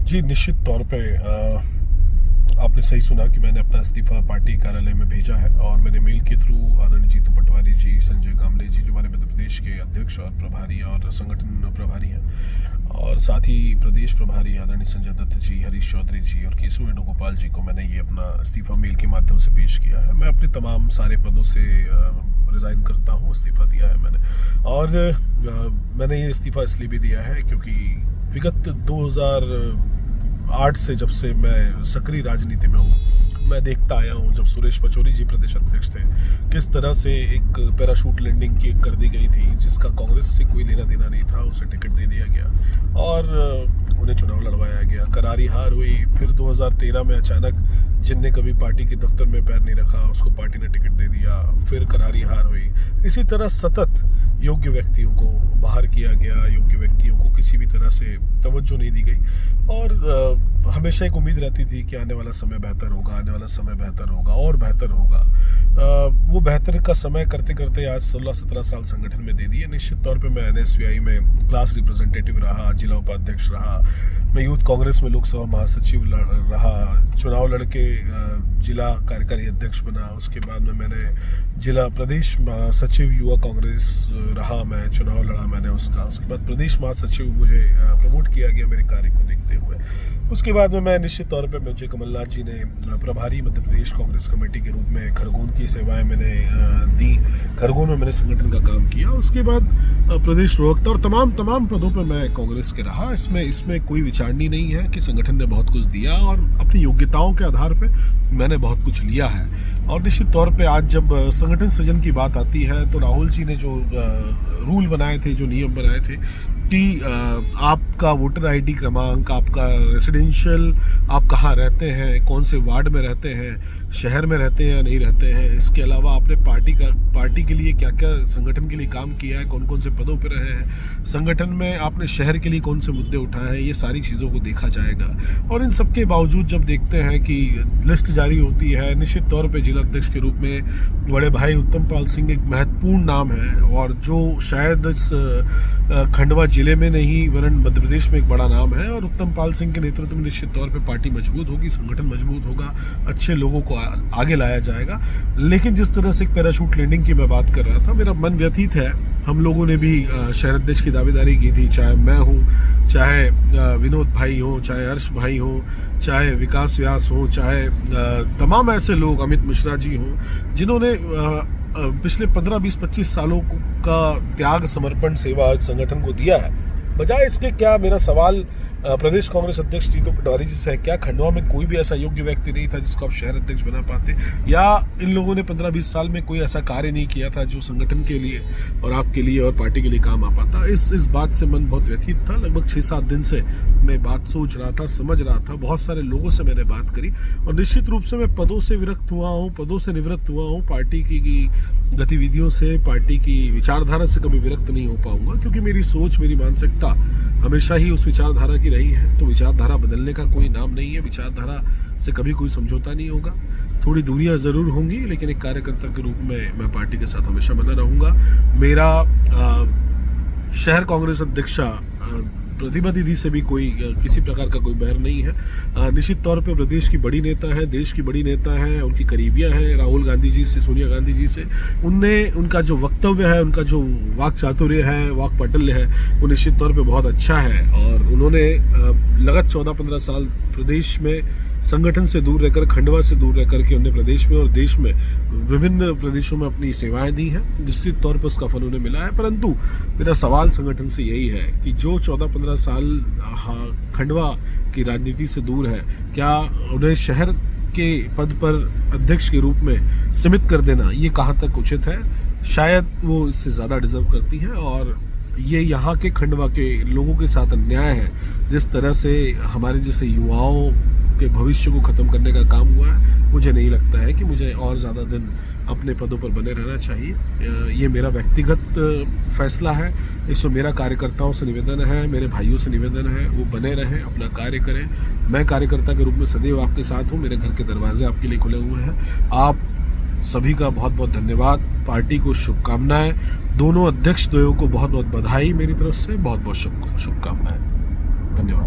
जी, निश्चित तौर पे आपने सही सुना कि मैंने अपना इस्तीफ़ा पार्टी कार्यालय में भेजा है और मैंने मेल के थ्रू आदरणीय जीतू पटवारी जी, संजय कामले जी, जो हमारे मध्य प्रदेश के अध्यक्ष और प्रभारी और संगठन प्रभारी हैं, और साथ ही प्रदेश प्रभारी आदरणीय संजय दत्त जी, हरीश चौधरी जी और केशव वेणुगोपाल जी को मैंने ये अपना इस्तीफ़ा मेल के माध्यम से पेश किया है। मैं अपने तमाम सारे पदों से रिज़ाइन करता हूँ, इस्तीफ़ा दिया है मैंने। और मैंने ये इस्तीफ़ा इसलिए भी दिया है क्योंकि विगत 2008 से जब से मैं सक्रिय राजनीति में हूँ, मैं देखता आया हूँ, जब सुरेश पचौरी जी प्रदेश अध्यक्ष थे, किस तरह से एक पैराशूट लैंडिंग की कर दी गई थी, जिसका कांग्रेस से कोई लेना देना नहीं था, उसे टिकट दे दिया गया और उन्हें चुनाव लड़वाया गया। करारी हार हुई। फिर 2013 में अचानक जिनने कभी पार्टी के दफ्तर में पैर नहीं रखा, उसको पार्टी ने टिकट दे दिया, फिर करारी हार हुई। इसी तरह सतत योग्य व्यक्तियों को बाहर किया गया, योग्य व्यक्तियों को किसी भी तरह से तवज्जो नहीं दी गई और हमेशा एक उम्मीद रहती थी कि आने वाला समय बेहतर होगा, आने वाला समय बेहतर होगा और बेहतर होगा। वो बेहतर का समय करते करते आज 16-17 साल संगठन में दे दिए। निश्चित तौर पे मैं NSUI में क्लास रिप्रेजेंटेटिव रहा, जिला उपाध्यक्ष रहा, मैं यूथ कांग्रेस में लोकसभा महासचिव रहा, चुनाव लड़के जिला कार्यकारी अध्यक्ष बना, उसके बाद में मैंने जिला प्रदेश महासचिव युवा कांग्रेस रहा, मैं चुनाव लड़ा मैंने उसका। उसके बाद प्रदेश महासचिव मुझे प्रमोट किया गया मेरे कार्य को देखते हुए। उसके बाद में मैं निश्चित तौर पे मुझे कमलनाथ जी ने प्रभारी मध्य प्रदेश कांग्रेस कमेटी के रूप में खरगोन की सेवाएं मैंने दी, खरगोन में मैंने संगठन का काम किया। उसके बाद प्रदेश प्रवक्ता और तमाम पदों पर मैं कांग्रेस के रहा। इसमें कोई विचारणी नहीं है कि संगठन ने बहुत कुछ दिया और अपनी योग्यताओं के आधार पे मैंने बहुत कुछ लिया है। और निश्चित तौर पे आज जब संगठन सृजन की बात आती है तो राहुल जी ने जो रूल बनाए थे, जो नियम बनाए थे कि आपका वोटर आईडी क्रमांक, आपका रेसिडेंशियल, आप कहाँ रहते हैं, कौन से वार्ड में रहते हैं, शहर में रहते हैं या नहीं रहते हैं, इसके अलावा आपने पार्टी के लिए क्या क्या संगठन के लिए काम किया है, कौन कौन से पदों पर रहे हैं संगठन में, आपने शहर के लिए कौन से मुद्दे उठाए हैं, ये सारी चीज़ों को देखा जाएगा। और इन सब के बावजूद जब देखते हैं कि लिस्ट जारी होती है, निश्चित तौर पर जिला अध्यक्ष के रूप में बड़े भाई उत्तम पाल सिंह एक महत्वपूर्ण नाम है और जो शायद इस खंडवा जिले में नहीं वरन मध्य प्रदेश में एक बड़ा नाम है। और उत्तम पाल सिंह के नेतृत्व में निश्चित तौर पे पार्टी मजबूत होगी, संगठन मजबूत होगा, अच्छे लोगों को आगे लाया जाएगा। लेकिन जिस तरह से एक पैराशूट लैंडिंग की मैं बात कर रहा था, मेरा मन व्यथित है। हम लोगों ने भी शहर अध्यक्ष की दावेदारी की थी, चाहे मैं हूँ, चाहे विनोद भाई हो, चाहे हर्ष भाई हो, चाहे विकास व्यास हो, चाहे तमाम ऐसे लोग, अमित मिश्रा जी हों, जिन्होंने पिछले 15, 20, 25 सालों का त्याग, समर्पण, सेवा संगठन को दिया है। बजाय इसके क्या मेरा सवाल प्रदेश कांग्रेस अध्यक्ष जीतू पटवारी जी से है, क्या खंडवा में कोई भी ऐसा योग्य व्यक्ति नहीं था जिसको आप शहर अध्यक्ष बना पाते, या इन लोगों ने 15-20 साल में कोई ऐसा कार्य नहीं किया था जो संगठन के लिए और आपके लिए और पार्टी के लिए काम आ पाता। इस बात से मन बहुत व्यथित था। लगभग 6-7 दिन से मैं बात सोच रहा था, समझ रहा था, बहुत सारे लोगों से मैंने बात करी और निश्चित रूप से मैं पदों से विरक्त हुआ हूँ, पदों से निवृत्त हुआ हूँ, पार्टी की गतिविधियों से, पार्टी की विचारधारा से कभी विरक्त नहीं हो पाऊंगा, क्योंकि मेरी सोच, मेरी मानसिकता हमेशा ही उस विचारधारा की रही है। तो विचारधारा बदलने का कोई नाम नहीं है, विचारधारा से कभी कोई समझौता नहीं होगा। थोड़ी दूरियां ज़रूर होंगी, लेकिन एक कार्यकर्ता के रूप में मैं पार्टी के साथ हमेशा बना रहूँगा। मेरा शहर कांग्रेस अध्यक्षा प्रतिभा दीदी से भी कोई किसी प्रकार का कोई बैर नहीं है। निश्चित तौर पे प्रदेश की बड़ी नेता है, देश की बड़ी नेता है, उनकी करीबियां हैं राहुल गांधी जी से, सोनिया गांधी जी से। उनका जो वक्तव्य है, उनका जो वाक चातुर्य है, वाक पटल्य है, वो निश्चित तौर पे बहुत अच्छा है। और उन्होंने लगत 14-15 साल प्रदेश में संगठन से दूर रहकर, खंडवा से दूर रहकर के उन्हें प्रदेश में और देश में विभिन्न प्रदेशों में अपनी सेवाएं दी हैं। निश्चित तौर पर उसका फल उन्हें मिला है। परंतु मेरा सवाल संगठन से यही है कि जो 14-15 साल खंडवा की राजनीति से दूर है, क्या उन्हें शहर के पद पर अध्यक्ष के रूप में सीमित कर देना ये कहाँ तक उचित है? शायद वो इससे ज़्यादा डिजर्व करती हैं और ये यहाँ के खंडवा के लोगों के साथ अन्याय है। जिस तरह से हमारे जैसे युवाओं के भविष्य को ख़त्म करने का काम हुआ है, मुझे नहीं लगता है कि मुझे और ज़्यादा दिन अपने पदों पर बने रहना चाहिए। ये मेरा व्यक्तिगत फैसला है। इसमें मेरा कार्यकर्ताओं से निवेदन है, मेरे भाइयों से निवेदन है, वो बने रहें, अपना कार्य करें। मैं कार्यकर्ता के रूप में सदैव आपके साथ हूँ, मेरे घर के दरवाजे आपके लिए खुले हुए हैं। आप सभी का बहुत बहुत धन्यवाद, पार्टी को शुभकामनाएं, दोनों अध्यक्ष द्वयों को बहुत बहुत बधाई मेरी तरफ से, बहुत बहुत शुभकामनाएं। धन्यवाद।